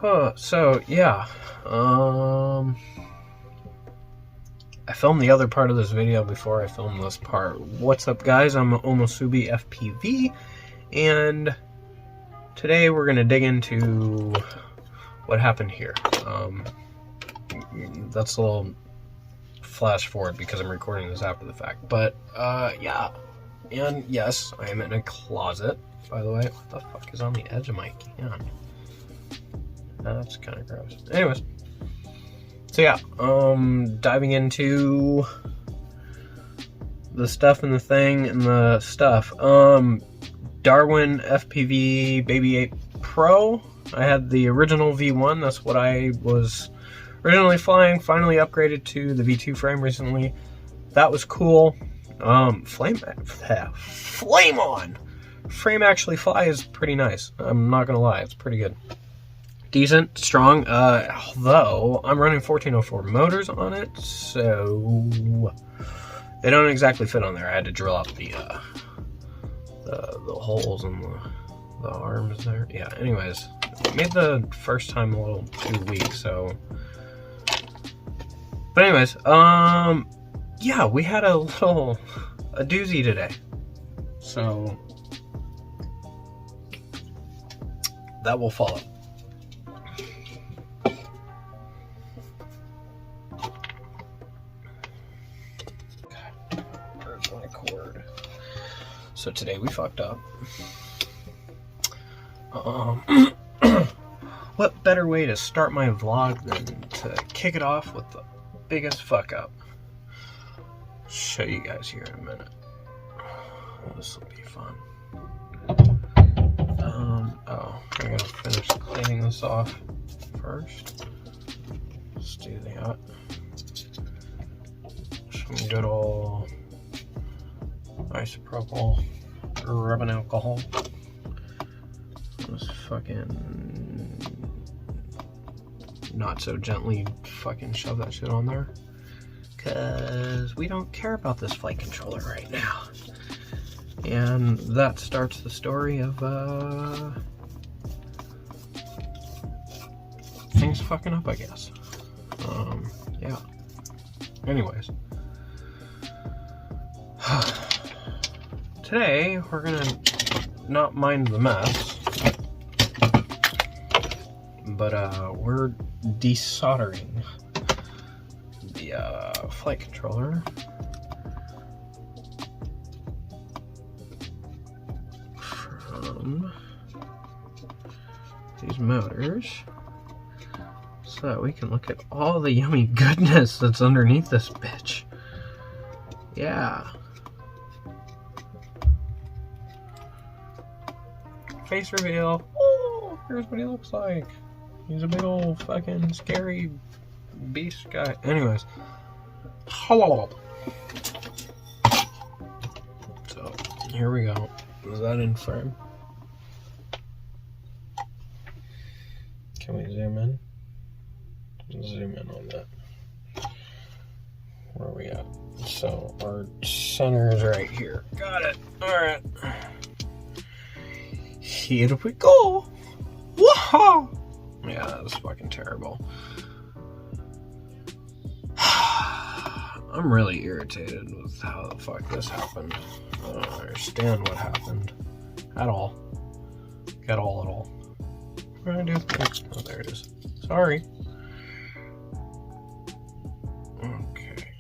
So yeah, I filmed the other part of this video before I filmed this part. What's up, guys? I'm Omosubi FPV, and today we're gonna dig into what happened here. That's a little flash forward because I'm recording this after the fact, but yeah, and yes, I am in a closet, by the way. What the fuck is on the edge of my can? That's kind of gross. Anyways, so yeah, diving into the stuff and the thing and the stuff. DarwinFPV Baby Ape Pro. I had the original V1. That's what I was originally flying. Finally upgraded to the V2 frame recently. That was cool. Flame on. Frame actually flies pretty nice. I'm not gonna lie, it's pretty good. Decent, strong, although I'm running 1404 motors on it, so they don't exactly fit on there. I had to drill out the holes in the arms there. Yeah, anyways, made the first time a little too weak, so. But anyways, yeah, we had a doozy today. So that will follow. So today we fucked up. What better way to start my vlog than to kick it off with the biggest fuck up? Show you guys here in a minute. This will be fun. Oh, I gotta finish cleaning this off first. Let's do that. Some good old isopropyl rubbing alcohol. Just fucking not so gently fucking shove that shit on there, because we don't care about this flight controller right now. And that starts the story of things fucking up, I guess. Yeah. Anyways. Today, we're gonna not mind the mess, but we're desoldering the flight controller from these motors so that we can look at all the yummy goodness that's underneath this bitch. Yeah. Face reveal. Oh, here's what he looks like. He's a big old fucking scary beast guy. Anyways. So, here we go. Is that in frame? Can we zoom in? Zoom in on that. Where are we at? So, our center is right here. Got it. Alright. Here we go. Whoa! Yeah, that was fucking terrible. I'm really irritated with how the fuck this happened. I don't understand what happened at all. At all. What did I do? Oh, there it is. Sorry. Okay.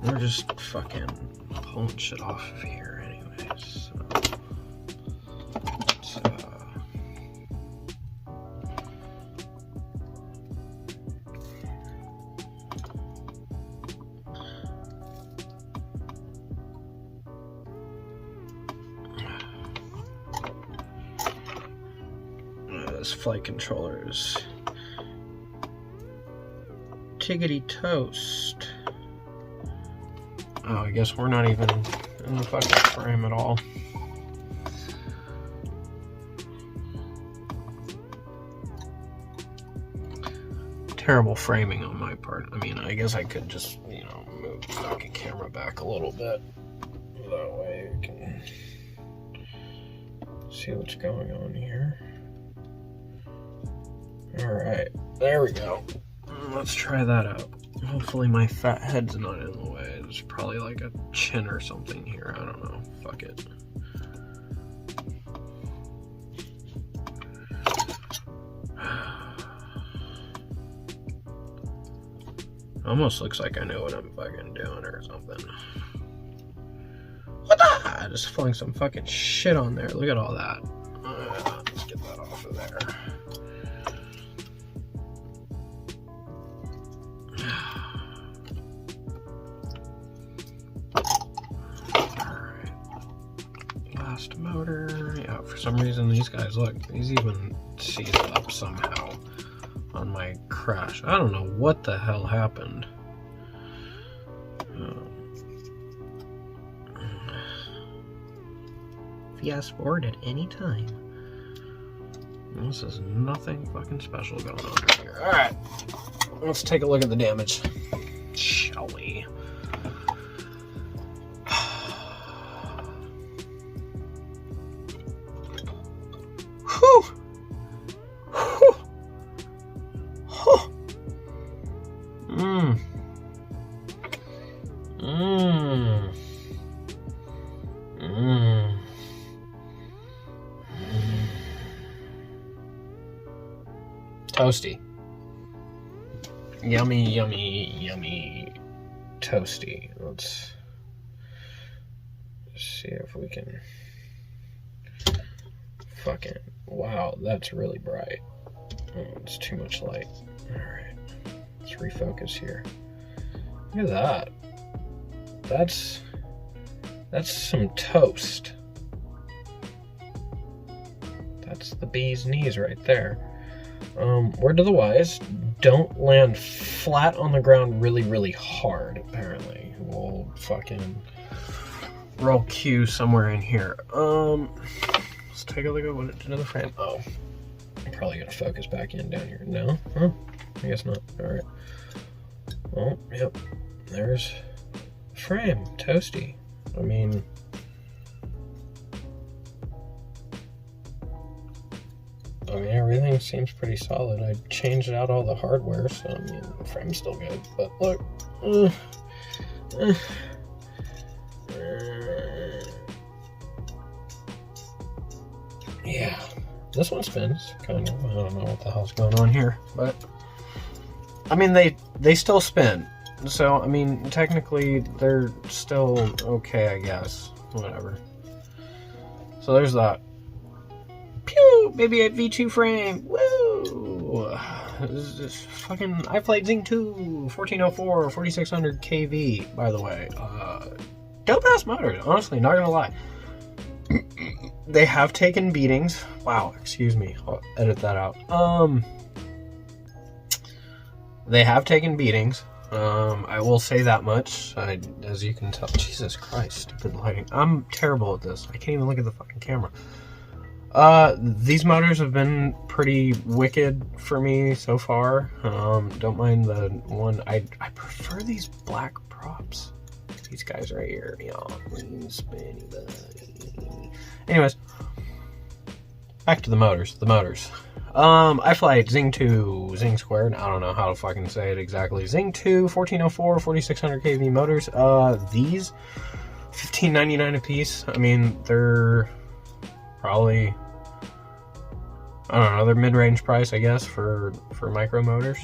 We're just fucking pulling shit off of here anyways. So this flight controller is tiggity toast. Oh, I guess we're not even in the fucking frame at all. Terrible framing on my part. I mean, I guess I could just, you know, move the fucking camera back a little bit. That way we can see what's going on here. Alright, there we go. Let's try that out. Hopefully my fat head's not in the way. There's probably like a chin or something here. I don't know. Fuck it. Almost looks like I know what I'm fucking doing or something. What the? I just flung some fucking shit on there. Look at all that. Let's get that off of there. Alright. Last motor. Yeah, for some reason these guys, look, these even seized up somehow on my crash. I don't know what the hell happened. Fast forward at any time. This is nothing fucking special going on right here. Alright, let's take a look at the damage, shall we? Whew! Whew! Huh! Mmm. Mmm. Mmm. Toasty. Yummy, yummy, yummy toasty. Let's see if we can fucking, wow, that's really bright. Oh, it's too much light. Alright, let's refocus here. Look at that. That's some toast. That's the bee's knees right there. Word to the wise, don't land flat on the ground really, really hard, apparently. We'll fucking roll Q somewhere in here. Let's take a look at what it did to the frame. Oh, I'm probably gonna focus back in down here. No? Huh? I guess not. Alright. Well, yep. There's the frame. Toasty. I mean, everything seems pretty solid. I changed out all the hardware, so I mean, the frame's still good. But look, yeah, this one spins kind of. I don't know what the hell's going on here, but I mean, they still spin. So I mean, technically, they're still okay, I guess. Whatever. So there's that. Pew! Baby Ape V2 frame! Woo! This is fucking iFlight Zing 2 1404 4600 kV, by the way. Dope ass motors, honestly, not gonna lie. They have taken beatings. Wow, excuse me. I'll edit that out. They have taken beatings. I will say that much. As you can tell, Jesus Christ, stupid lighting. I'm terrible at this. I can't even look at the fucking camera. These motors have been pretty wicked for me so far. Don't mind the one. I prefer these black props. These guys right here. Anyways, back to the motors. iFlight Zing 2 Zing squared. I don't know how to fucking say it exactly. Zing 2 1404 4600 kV motors. These $15.99 a piece. I mean, they're probably, I don't know, they're mid-range price, I guess, for micro motors.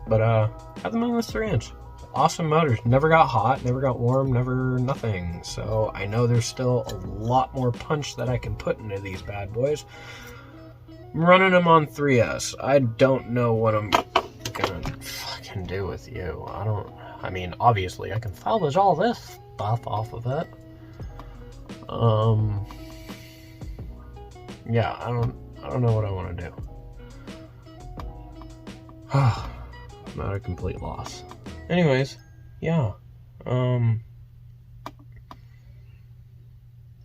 But have them on this 3-inch. Awesome motors. Never got hot, never got warm, never nothing. So I know there's still a lot more punch that I can put into these bad boys. I'm running them on 3S. I don't know what I'm gonna fucking do with you. I mean, obviously I can salvage all this stuff off of it. Yeah, I don't know what I want to do. I'm at a complete loss. Anyways, yeah.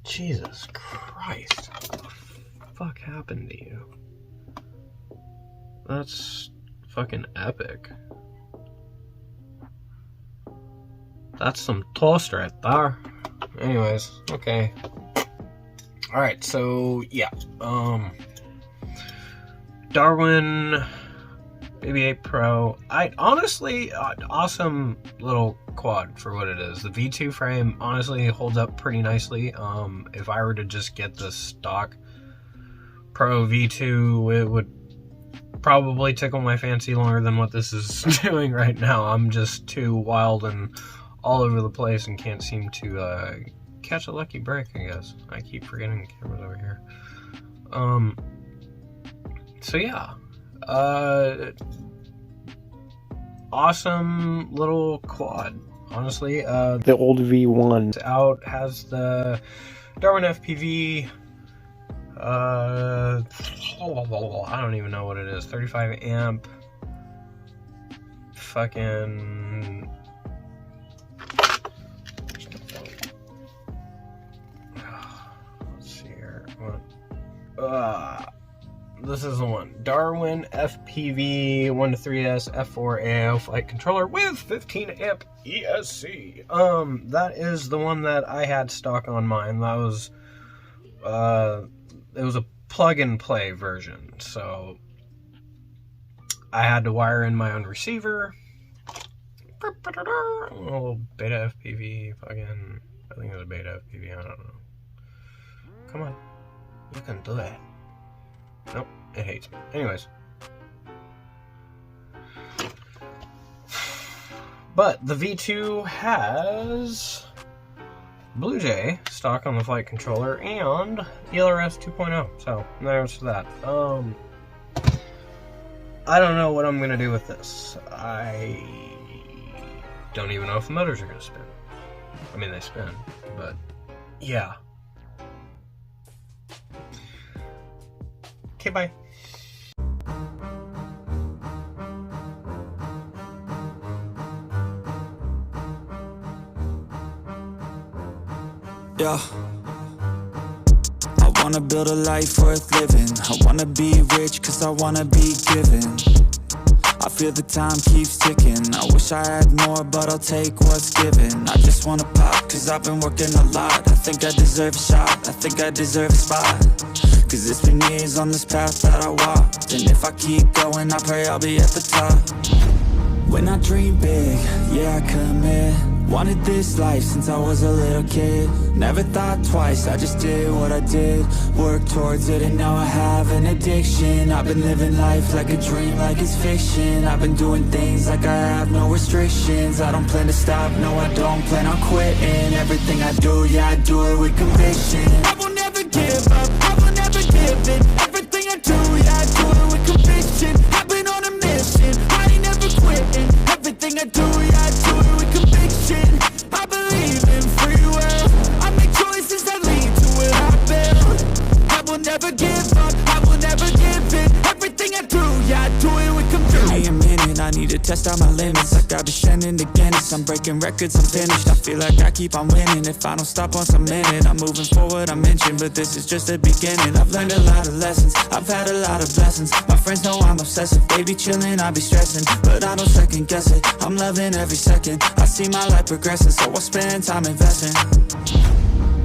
Jesus Christ. What the fuck happened to you? That's fucking epic. That's some toast right there. Anyways, okay. All right, so yeah, Darwin Baby Ape Pro. I honestly, awesome little quad for what it is. The V2 frame honestly holds up pretty nicely. If I were to just get the stock Pro V2, it would probably tickle my fancy longer than what this is doing right now. I'm just too wild and all over the place and can't seem to catch a lucky break, I guess. I keep forgetting the camera's over here. So yeah, awesome little quad, honestly. The old V1 out, has the DarwinFPV, I don't even know what it is, 35 amp, fucking, let's see here, this is the one, DarwinFPV 1-3S F4 AIO flight controller with 15 amp ESC. That is the one that I had stock on mine. That was, it was a plug and play version, so I had to wire in my own receiver. A little BetaFPV, fucking, I think it was a BetaFPV, I don't know. Come on, you can do it. Nope, it hates me. Anyways. But the V2 has Blue Jay stock on the flight controller and ELRS 2.0. So there's that. I don't know what I'm gonna do with this. I don't even know if the motors are gonna spin. I mean, they spin, but yeah. Okay, bye. Yeah, I wanna build a life worth living. I wanna be rich cause I wanna be given. I feel the time keeps ticking. I wish I had more, but I'll take what's given. I just wanna pop cause I've been working a lot. I think I deserve a shot, I think I deserve a spot. Cause it's been years on this path that I walked, and if I keep going, I pray I'll be at the top. When I dream big, yeah, I commit. Wanted this life since I was a little kid. Never thought twice, I just did what I did. Worked towards it and now I have an addiction. I've been living life like a dream, like it's fiction. I've been doing things like I have no restrictions. I don't plan to stop, no I don't plan on quitting. Everything I do, yeah, I do it with conviction. I will never give up, I will never give in. Everything I do, yeah, I do it with conviction. I've been on a mission, I ain't never quitting. Everything I do, yeah, I do it with conviction. I believe in free will. I make choices that lead to where I've been. I will never give up, I will never give in. Everything I do, yeah, I do it with conviction. Give me a minute, I need to test out my limits. I got descending to Guinness, I'm breaking records, I'm finished. I feel like I keep on winning. If I don't stop once a minute, I'm moving forward, I'm inching. But this is just the beginning. I've learned a lot of lessons, I've had a lot of blessings. My friends know I'm obsessive, they be chilling, I be stressing. But I don't second guess it, I'm loving every second. I see my life progressing, so I spend time investing.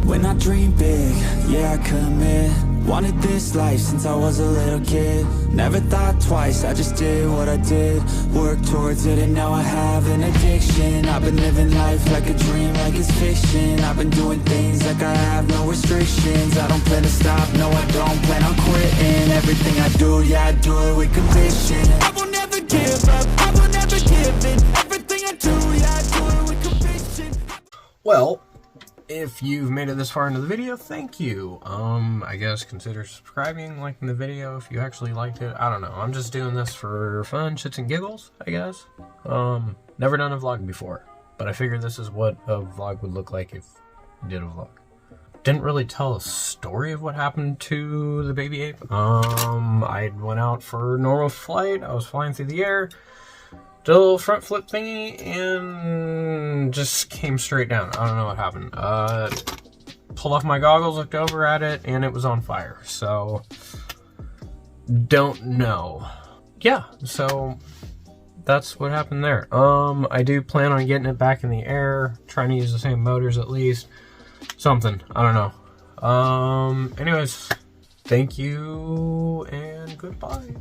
When I dream big, yeah, I commit. Wanted this life since I was a little kid. Never thought twice, I just did what I did. Worked towards it and now I have an addiction. I've been living life like a dream, like it's fiction. I've been doing things like I have no restrictions. I don't plan to stop, no I don't plan on quitting. Everything I do, yeah, I do it with conviction. I will never give up, I will never give in. Everything I do, yeah, I do it with conviction. Well, if you've made it this far into the video, thank you. I guess consider subscribing, liking the video if you actually liked it. I don't know. I'm just doing this for fun, shits and giggles, I guess. Never done a vlog before, but I figured this is what a vlog would look like if you did a vlog. Didn't really tell a story of what happened to the Baby Ape. I went out for normal flight. I was flying through the air. Did a little front flip thingy and just came straight down. I don't know what happened. Pulled off my goggles, looked over at it, and it was on fire. So, don't know. Yeah, so that's what happened there. I do plan on getting it back in the air, trying to use the same motors at least. Something, I don't know. Anyways, thank you and goodbye.